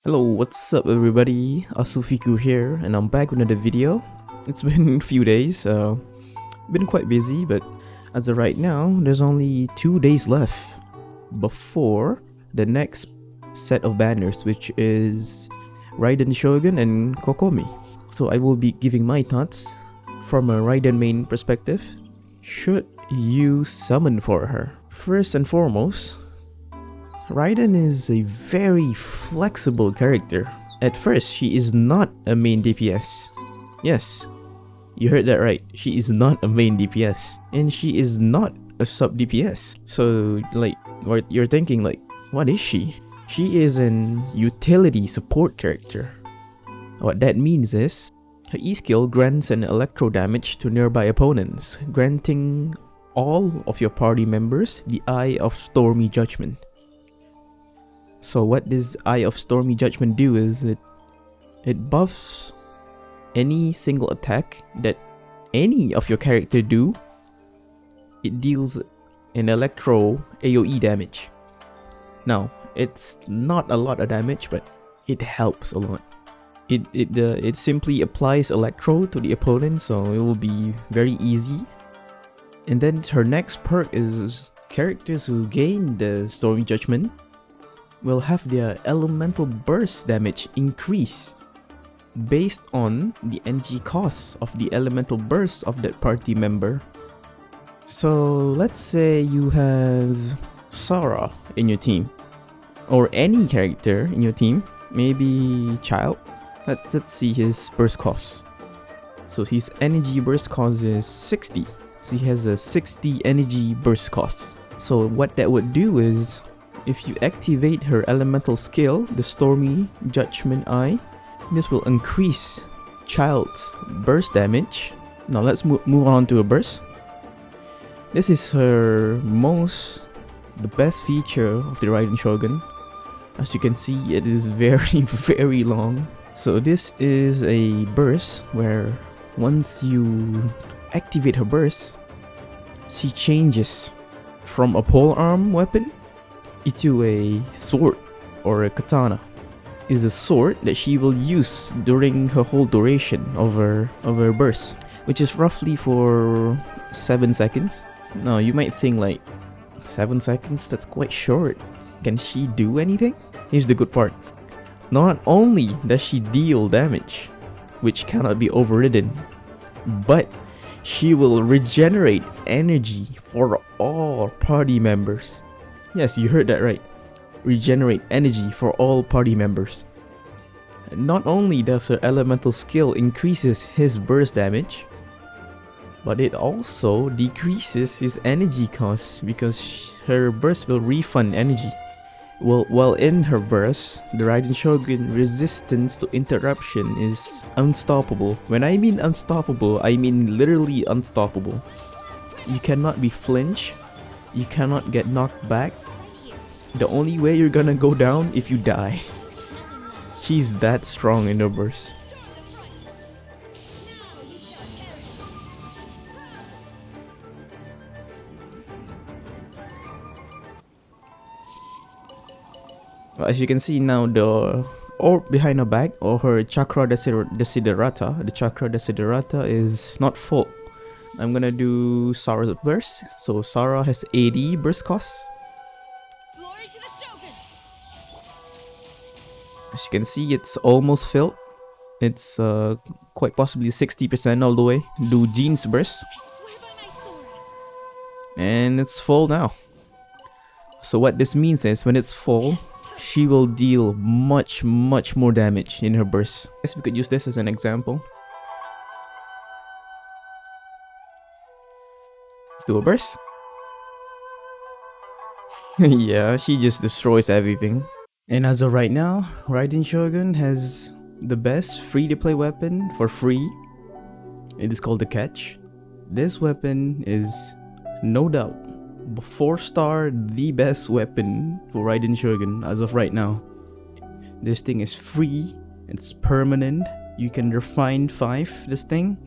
Hello, what's up everybody? Asufiku here, and I'm back with another video. It's been a few days, been quite busy, but as of right now, there's only 2 days left before the next set of banners, which is Raiden Shogun and Kokomi. So I will be giving my thoughts from a Raiden main perspective. Should you summon for her? First and foremost, Raiden is a very flexible character. At first, she is not a main DPS. Yes, you heard that right. She is not a main DPS. And she is not a sub DPS. So, what you're thinking, what is she? She is an utility support character. What that means is, her E skill grants an electro damage to nearby opponents, granting all of your party members the Eye of Stormy Judgment. So what this Eye of Stormy Judgment do is it buffs any single attack that any of your character do. It deals an electro AoE damage. Now, it's not a lot of damage, but it helps a lot. It simply applies electro to the opponent, so it will be very easy. And then her next perk is characters who gain the Stormy Judgment will have their elemental burst damage increase based on the NG cost of the elemental burst of that party member. So let's say you have Sara in your team, or any character in your team, maybe Child. Let's see his burst cost. So his energy burst cost is 60. So he has a 60 energy burst cost. So what that would do is, if you activate her elemental skill, the Stormy Judgment Eye, this will increase Child's burst damage. Now let's move on to a burst. This is the best feature of the Raiden Shogun. As you can see, it is very, very long. So this is a burst where once you activate her burst, she changes from a polearm weapon into a sword or a katana. Is a sword that she will use during her whole duration of her burst, which is roughly for 7 seconds. Now you might think 7 seconds, that's quite short. Can she do anything? Here's the good part. Not only does she deal damage, which cannot be overridden, but she will regenerate energy for all party members. Yes, you heard that right. Regenerate energy for all party members. Not only does her elemental skill increases his burst damage, but it also decreases his energy cost because her burst will refund energy. While in her burst, the Raiden Shogun resistance to interruption is unstoppable. When I mean unstoppable, I mean literally unstoppable. You cannot be flinched. You cannot get knocked back. The only way you're gonna go down if you die. She's that strong in her burst. Well, as you can see now, the orb behind her back, or her Chakra Desiderata, the Chakra Desiderata is not full. I'm gonna do Sara's burst. So Sara has 80 burst cost. Glory to the Shogun. As you can see, it's almost filled. It's quite possibly 60% all the way. Do Jean's burst. I swear by my sword. And it's full now. So what this means is, when it's full, she will deal much more damage in her burst. I guess we could use this as an example. Let's do a burst. Yeah, she just destroys everything. And as of right now, Raiden Shogun has the best free-to-play weapon for free. It is called the Catch. This weapon is, no doubt, 4-star the best weapon for Raiden Shogun as of right now. This thing is free, it's permanent. You can refine 5 this thing,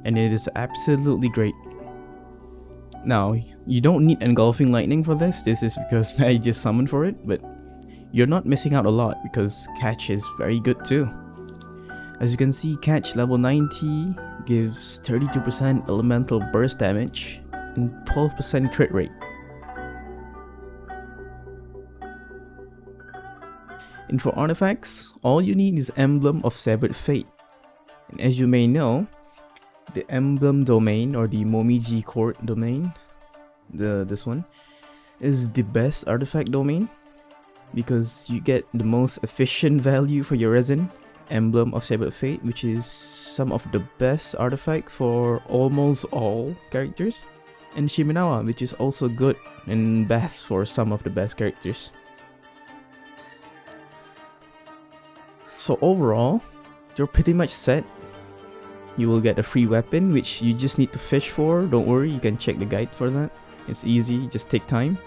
and it is absolutely great. Now, you don't need Engulfing Lightning for this. This is because I just summoned for it, but you're not missing out a lot because catch is very good too. As you can see, catch level 90 gives 32% elemental burst damage and 12% crit rate. And for artifacts, all you need is Emblem of Severed Fate. And as you may know, the Emblem domain or the Momiji Court domain, this one, is the best artifact domain because you get the most efficient value for your resin. Emblem of Severed Fate, which is some of the best artifact for almost all characters, and Shiminawa, which is also good and best for some of the best characters. So overall, you're pretty much set. You will get a free weapon, which you just need to fish for. Don't worry, you can check the guide for that. It's easy, just take time.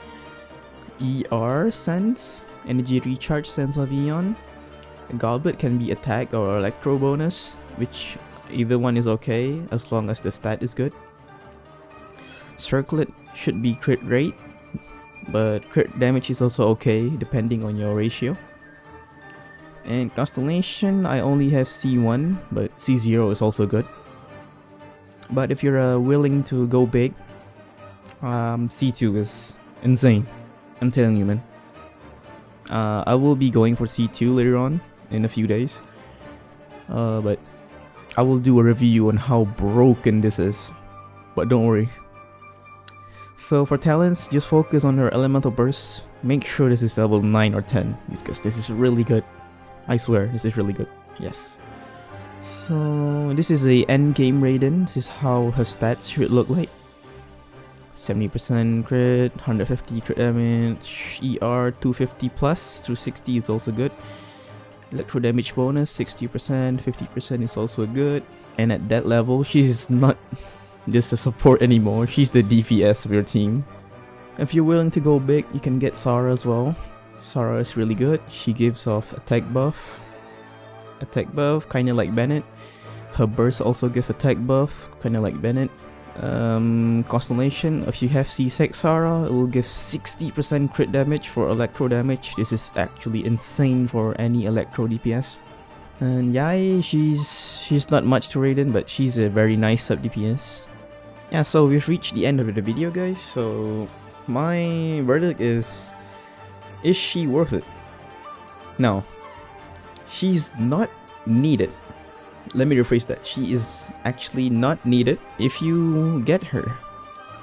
ER Sense, Energy Recharge Sense of Eon. A goblet can be attack or electro bonus, which either one is okay as long as the stat is good. Circlet should be crit rate, but crit damage is also okay depending on your ratio. And Constellation, I only have C1, but C0 is also good. But if you're willing to go big, C2 is insane. I'm telling you, man. I will be going for C2 later on in a few days. But I will do a review on how broken this is. But don't worry. So for talents, just focus on your elemental bursts. Make sure this is level 9 or 10 because this is really good. I swear, this is really good. Yes. So this is a endgame Raiden. This is how her stats should look like. 70% crit, 150 crit damage, ER 250 plus through 60 is also good. Electro damage bonus 60%, 50% is also good. And at that level, she's not just a support anymore. She's the DPS of your team. If you're willing to go big, you can get Sara as well. Sara is really good. She gives off attack buff. Kinda like Bennett. Her burst also give attack buff, kinda like Bennett. Constellation, if you have C6 Sara, it will give 60% crit damage for electro damage. This is actually insane for any electro DPS. And Yae, she's not much to Raiden, but she's a very nice sub DPS. Yeah, so we've reached the end of the video, guys. So my verdict is she worth it? No, she's not needed. Let me rephrase that. She is actually not needed. If you get her,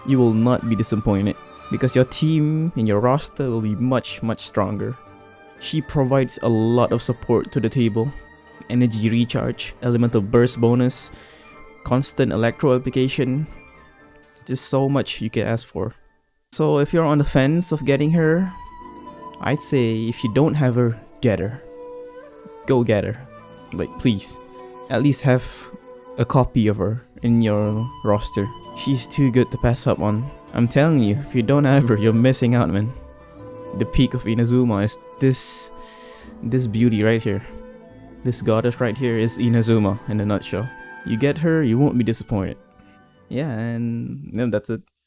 you will not be disappointed because your team and your roster will be much stronger. She provides a lot of support to the table. Energy recharge, elemental burst bonus, constant electro application. Just so much you can ask for. So if you're on the fence of getting her, I'd say if you don't have her, get her. Go get her. Like, please. At least have a copy of her in your roster. She's too good to pass up on. I'm telling you, if you don't have her, you're missing out, man. The peak of Inazuma is this beauty right here. This goddess right here is Inazuma in a nutshell. You get her, you won't be disappointed. Yeah, and that's it.